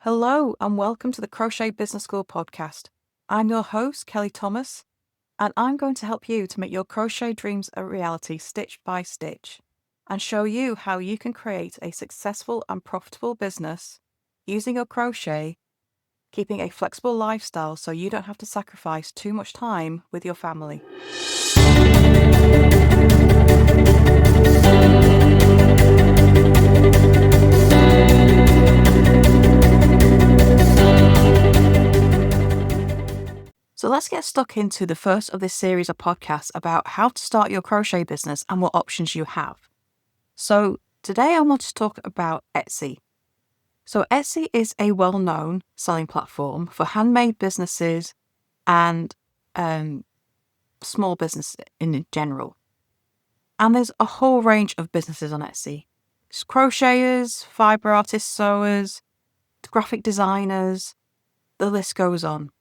Hello and welcome to the Crochet Business School podcast. I'm your host, Kelly Thomas, and I'm going to help you to make your crochet dreams a reality stitch by stitch and show you how you can create a successful and profitable business using your crochet, keeping a flexible lifestyle so you don't have to sacrifice too much time with your family. So let's get stuck into the first of this series of podcasts about how to start your crochet business and what options you have. So today I want to talk about Etsy. So Etsy is a well-known selling platform for handmade businesses and small business in general. And there's a whole range of businesses on Etsy. There's crocheters, fiber artists, sewers, graphic designers, the list goes on.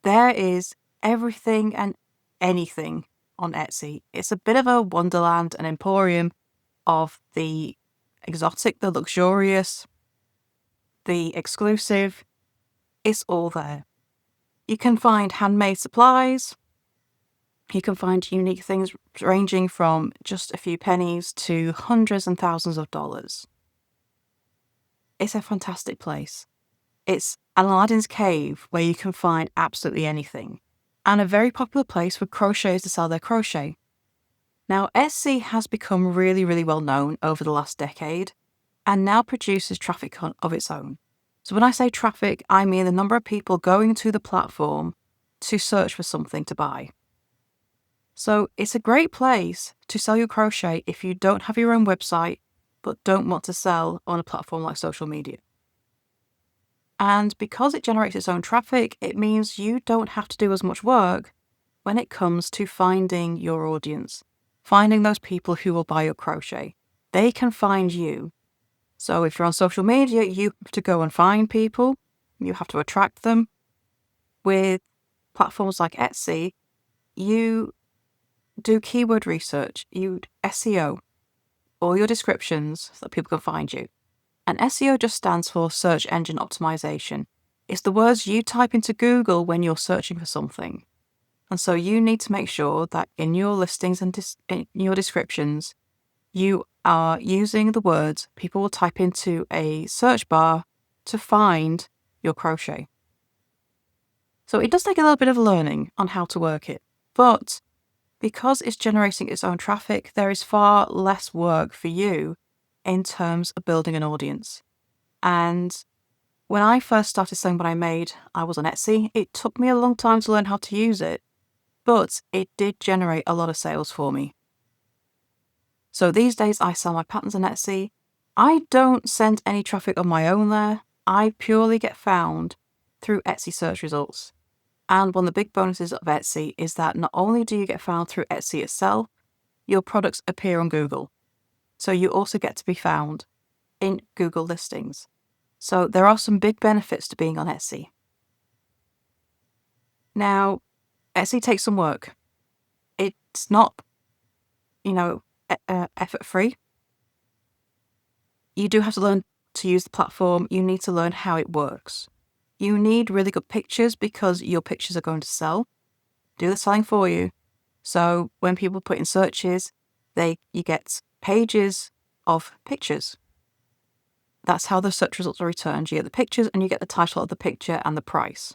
There is everything and anything on Etsy. It's a bit of a wonderland, an emporium of the exotic, the luxurious, the exclusive. It's all there. You can find handmade supplies. You can find unique things ranging from just a few pennies to hundreds and thousands of dollars. It's a fantastic place. It's an Aladdin's cave where you can find absolutely anything, and a very popular place for crocheters to sell their crochet. Now, Etsy has become really, really well known over the last decade and now produces traffic of its own. So when I say traffic, I mean the number of people going to the platform to search for something to buy. So it's a great place to sell your crochet if you don't have your own website but don't want to sell on a platform like social media. And because it generates its own traffic, it means you don't have to do as much work when it comes to finding your audience, finding those people who will buy your crochet. They can find you. So if you're on social media, you have to go and find people. You have to attract them. With platforms like Etsy, you do keyword research, you SEO, all your descriptions so that people can find you. And SEO just stands for search engine optimization. It's the words you type into Google when you're searching for something. And so you need to make sure that in your listings and in your descriptions, you are using the words people will type into a search bar to find your crochet. So it does take a little bit of learning on how to work it, but because it's generating its own traffic, there is far less work for you in terms of building an audience. And when I first started selling what I made, I was on Etsy. It took me a long time to learn how to use it, but it did generate a lot of sales for me. So these days I sell my patterns on Etsy. I don't send any traffic on my own there. I purely get found through Etsy search results. And one of the big bonuses of Etsy is that not only do you get found through Etsy itself, your products appear on Google. So you also get to be found in Google listings. So there are some big benefits to being on Etsy. Now, Etsy takes some work. It's not, effort-free. You do have to learn to use the platform. You need to learn how it works. You need really good pictures because your pictures are going to sell. Do the selling for you. So when people put in searches, you get pages of pictures. That's how the search results are returned. You get the pictures and you get the title of the picture and the price.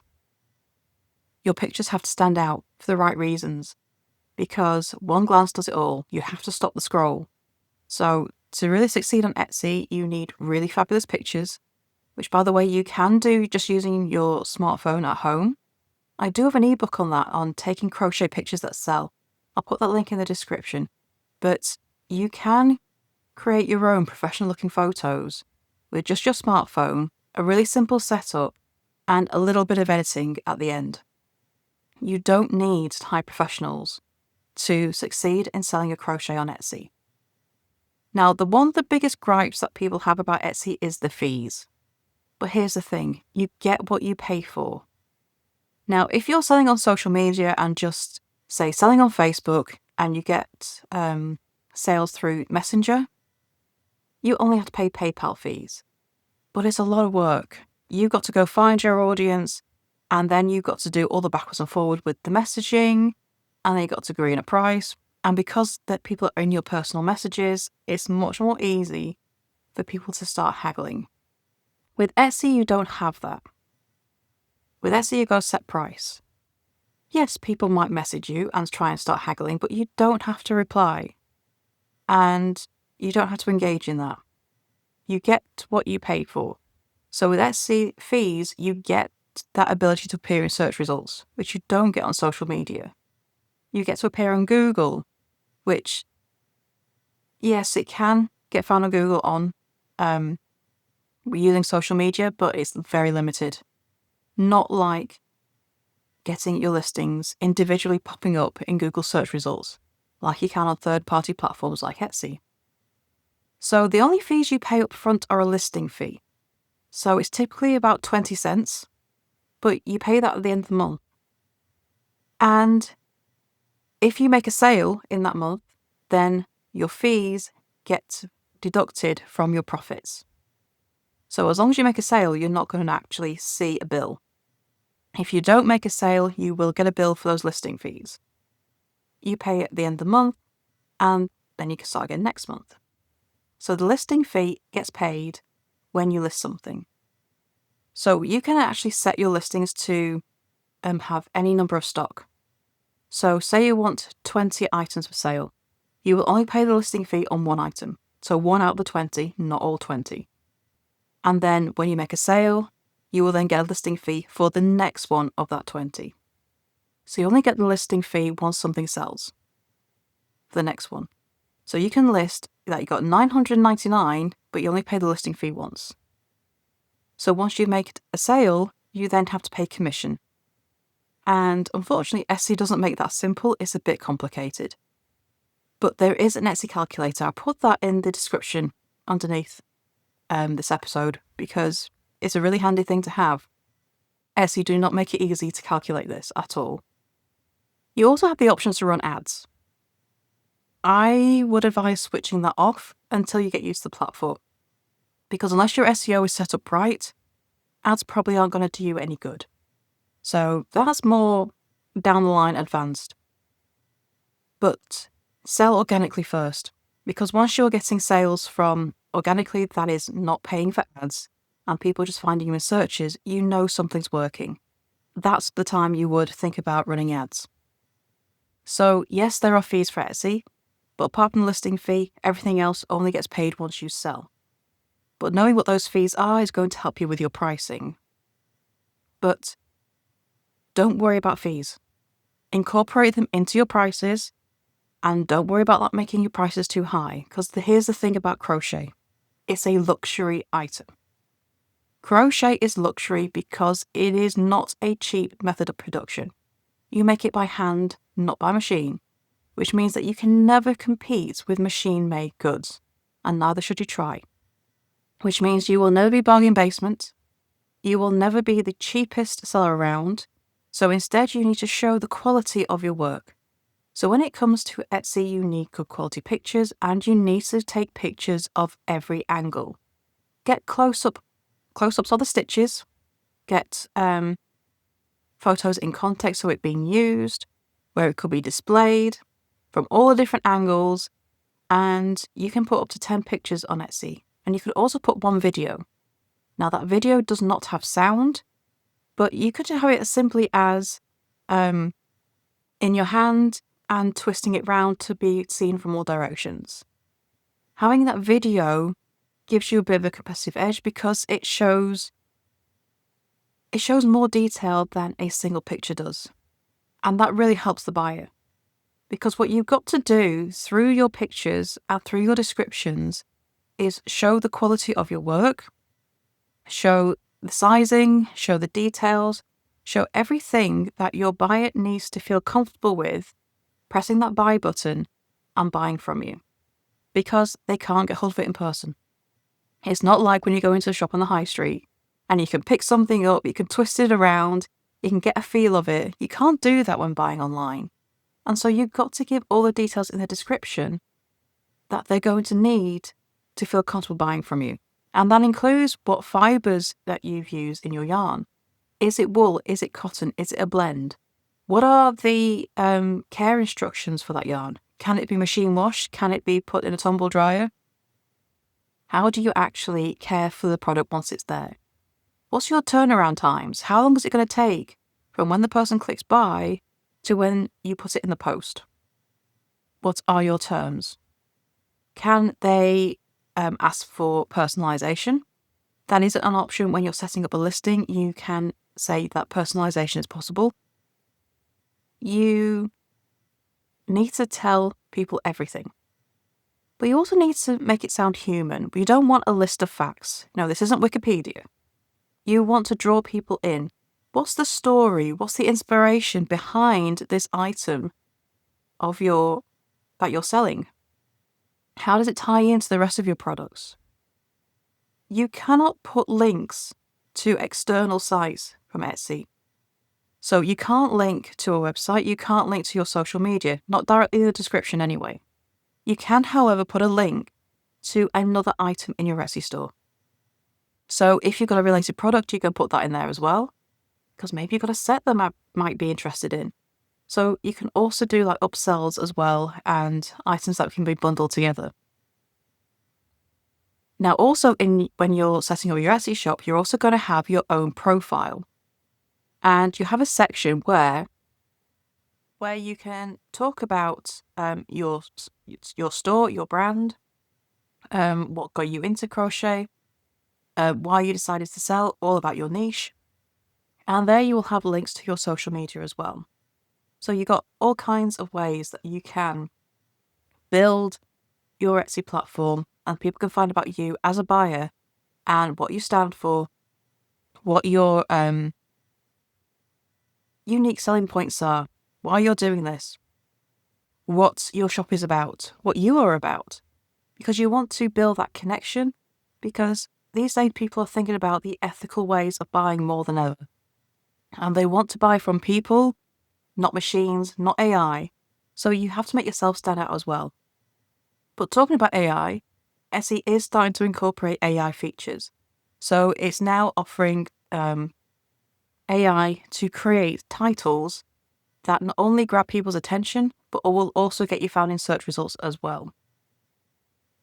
Your pictures have to stand out for the right reasons because one glance does it all. You have to stop the scroll. So to really succeed on Etsy, you need really fabulous pictures, which by the way, you can do just using your smartphone at home. I do have an ebook on that, on taking crochet pictures that sell. I'll put that link in the description. But you can create your own professional looking photos with just your smartphone, a really simple setup, and a little bit of editing at the end. You don't need to hire professionals to succeed in selling a crochet on Etsy. Now, one of the biggest gripes that people have about Etsy is the fees. But here's the thing, you get what you pay for. Now, if you're selling on social media and just, say, selling on Facebook and you get sales through Messenger, you only have to pay PayPal fees. But it's a lot of work. you've got to go find your audience, and then you've got to do all the backwards and forward with the messaging, and then you've got to agree on a price. And because that people are in your personal messages, it's much more easy for people to start haggling. With Etsy, you don't have that. With Etsy, you got a set price. Yes, people might message you and try and start haggling, but you don't have to reply. And you don't have to engage in that. You get what you pay for. So with Etsy fees, you get that ability to appear in search results, which you don't get on social media. You get to appear on Google, which, yes, it can get found on Google on using social media, but it's very limited. Not like getting your listings individually popping up in Google search results, like you can on third-party platforms like Etsy. So the only fees you pay up front are a listing fee. So it's typically about 20 cents, but you pay that at the end of the month. And if you make a sale in that month, then your fees get deducted from your profits. So as long as you make a sale, you're not going to actually see a bill. If you don't make a sale, you will get a bill for those listing fees. You pay at the end of the month, and then you can start again next month. So the listing fee gets paid when you list something. So you can actually set your listings to have any number of stock. So say you want 20 items for sale. You will only pay the listing fee on one item. So 1 out of the 20, not all 20. And then when you make a sale, you will then get a listing fee for the next one of that 20. So you only get the listing fee once something sells for the next one. So you can list that you got 999, but you only pay the listing fee once. So once you make a sale, you then have to pay commission. And unfortunately, Etsy doesn't make that simple. It's a bit complicated. But there is an Etsy calculator. I'll put that in the description underneath this episode because it's a really handy thing to have. Etsy do not make it easy to calculate this at all. You also have the options to run ads. I would advise switching that off until you get used to the platform. Because unless your SEO is set up right, ads probably aren't going to do you any good. So that's more down the line advanced. But sell organically first, because once you're getting sales from organically, that is not paying for ads, and people just finding you in searches, you know something's working. That's the time you would think about running ads. So yes, there are fees for Etsy, but apart from the listing fee, everything else only gets paid once you sell. But knowing what those fees are is going to help you with your pricing. But don't worry about fees. Incorporate them into your prices, and don't worry about that making your prices too high, because here's the thing about crochet. It's a luxury item. Crochet is luxury because it is not a cheap method of production. You make it by hand, not by machine, which means that you can never compete with machine-made goods, and neither should you try. Which means you will never be bargain basement, you will never be the cheapest seller around, so instead you need to show the quality of your work. So when it comes to Etsy, you need good quality pictures, and you need to take pictures of every angle. Get close-ups of the stitches, get photos in context so it's being used, where it could be displayed, from all the different angles, and you can put up to 10 pictures on Etsy. And you could also put one video. Now that video does not have sound, but you could have it as simply as in your hand and twisting it round to be seen from all directions. Having that video gives you a bit of a competitive edge because it shows more detail than a single picture does. And that really helps the buyer. Because what you've got to do through your pictures and through your descriptions is show the quality of your work, show the sizing, show the details, show everything that your buyer needs to feel comfortable with pressing that buy button and buying from you, because they can't get hold of it in person. It's not like when you go into a shop on the high street and you can pick something up, you can twist it around, you can get a feel of it. You can't do that when buying online. And so you've got to give all the details in the description that they're going to need to feel comfortable buying from you. And that includes what fibers that you've used in your yarn. Is it wool? Is it cotton? Is it a blend? What are the care instructions for that yarn? Can it be machine washed? Can it be put in a tumble dryer? How do you actually care for the product once it's there? What's your turnaround times? How long is it going to take from when the person clicks buy to when you put it in the post? What are your terms? Can they ask for personalization? That isn't an option when you're setting up a listing. You can say that personalization is possible. You need to tell people everything. But you also need to make it sound human. You don't want a list of facts. No, this isn't Wikipedia. You want to draw people in. What's the story? What's the inspiration behind this item that you're selling? How does it tie into the rest of your products? You cannot put links to external sites from Etsy. So you can't link to a website, you can't link to your social media, not directly in the description anyway. You can, however, put a link to another item in your Etsy store. So if you've got a related product, you can put that in there as well, because maybe you've got a set that might be interested in. So you can also do like upsells as well and items that can be bundled together. Now, also when you're setting up your Etsy shop, you're also going to have your own profile. And you have a section where you can talk about your store, your brand, what got you into crochet, why you decided to sell, all about your niche. And there you will have links to your social media as well. So you've got all kinds of ways that you can build your Etsy platform and people can find about you as a buyer and what you stand for, what your unique selling points are, why you're doing this, what your shop is about, what you are about. Because you want to build that connection, because these days people are thinking about the ethical ways of buying more than ever. And they want to buy from people, not machines, not AI. So you have to make yourself stand out as well. But talking about AI, Etsy is starting to incorporate AI features. So it's now offering AI to create titles that not only grab people's attention, but will also get you found in search results as well.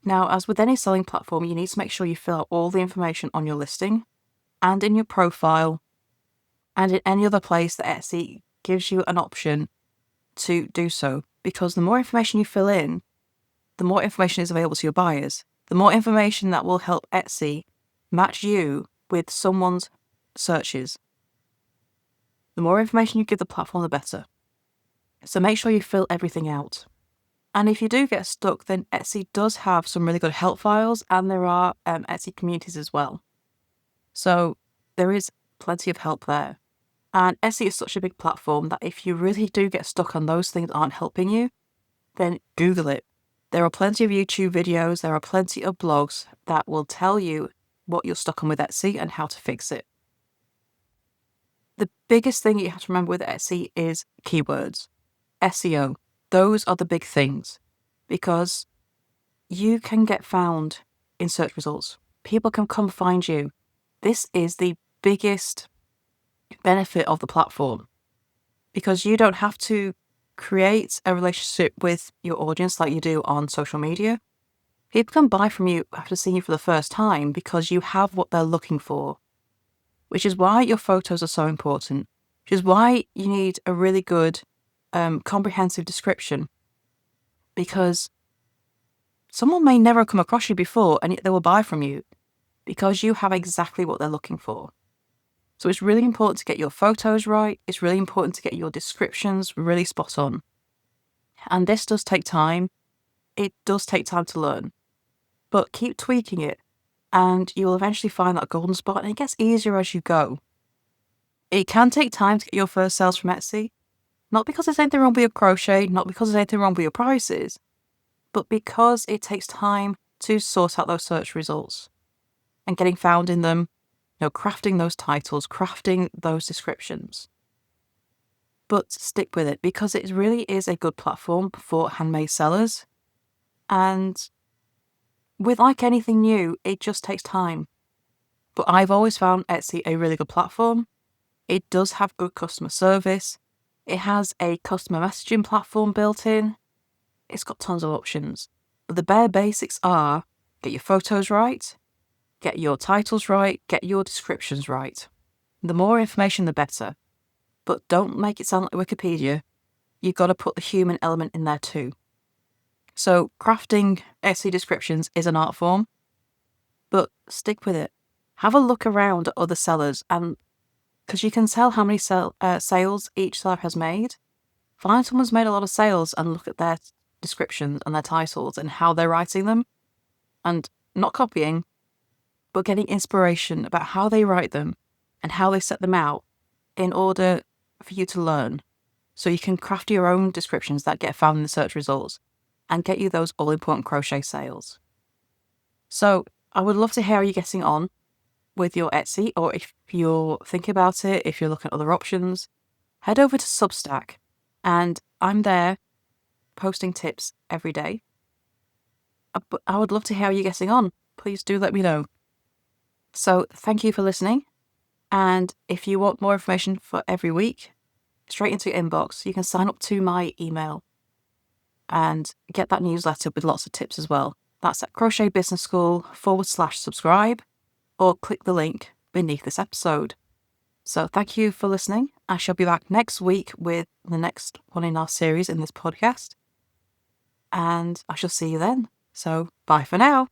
Now, as with any selling platform, you need to make sure you fill out all the information on your listing and in your profile and in any other place that Etsy gives you an option to do so. Because the more information you fill in, the more information is available to your buyers. The more information that will help Etsy match you with someone's searches. The more information you give the platform, the better. So make sure you fill everything out. And if you do get stuck, then Etsy does have some really good help files and there are Etsy communities as well. So there is plenty of help there. And Etsy is such a big platform that if you really do get stuck on those things that aren't helping you, then Google it. There are plenty of YouTube videos, there are plenty of blogs that will tell you what you're stuck on with Etsy and how to fix it. The biggest thing you have to remember with Etsy is keywords. SEO. Those are the big things because you can get found in search results. People can come find you. This is the biggest benefit of the platform because you don't have to create a relationship with your audience like you do on social media. People can buy from you after seeing you for the first time because you have what they're looking for, which is why your photos are so important, which is why you need a really good comprehensive description, because someone may never come across you before and they will buy from you because you have exactly what they're looking for. So it's really important to get your photos right. It's really important to get your descriptions really spot on. And this does take time. It does take time to learn, but keep tweaking it and you will eventually find that golden spot and it gets easier as you go. It can take time to get your first sales from Etsy, not because there's anything wrong with your crochet, not because there's anything wrong with your prices, but because it takes time to sort out those search results and getting found in them, crafting those titles, crafting those descriptions. But stick with it because it really is a good platform for handmade sellers. And With like anything new, it just takes time. But I've always found Etsy a really good platform. It does have good customer service. It has a customer messaging platform built in. It's got tons of options. But the bare basics are get your photos right, get your titles right, get your descriptions right. The more information, the better. But don't make it sound like Wikipedia. You've got to put the human element in there too. So crafting Etsy descriptions is an art form, but stick with it. Have a look around at other sellers, and because you can tell how many sales each seller has made. Find someone's made a lot of sales and look at their descriptions and their titles and how they're writing them, and not copying, but getting inspiration about how they write them and how they set them out in order for you to learn. So you can craft your own descriptions that get found in the search results and get you those all-important crochet sales. So I would love to hear how you're getting on with your Etsy, or if you're thinking about it, if you're looking at other options, head over to Substack, and I'm there posting tips every day. But I would love to hear how you're getting on. Please do let me know. So thank you for listening, and if you want more information for every week, straight into your inbox, you can sign up to my email and get that newsletter with lots of tips as well. That's at Crochet Business School /subscribe, or click the link beneath this episode. So thank you for listening. I shall be back next week with the next one in our series in this podcast. And I shall see you then. So bye for now.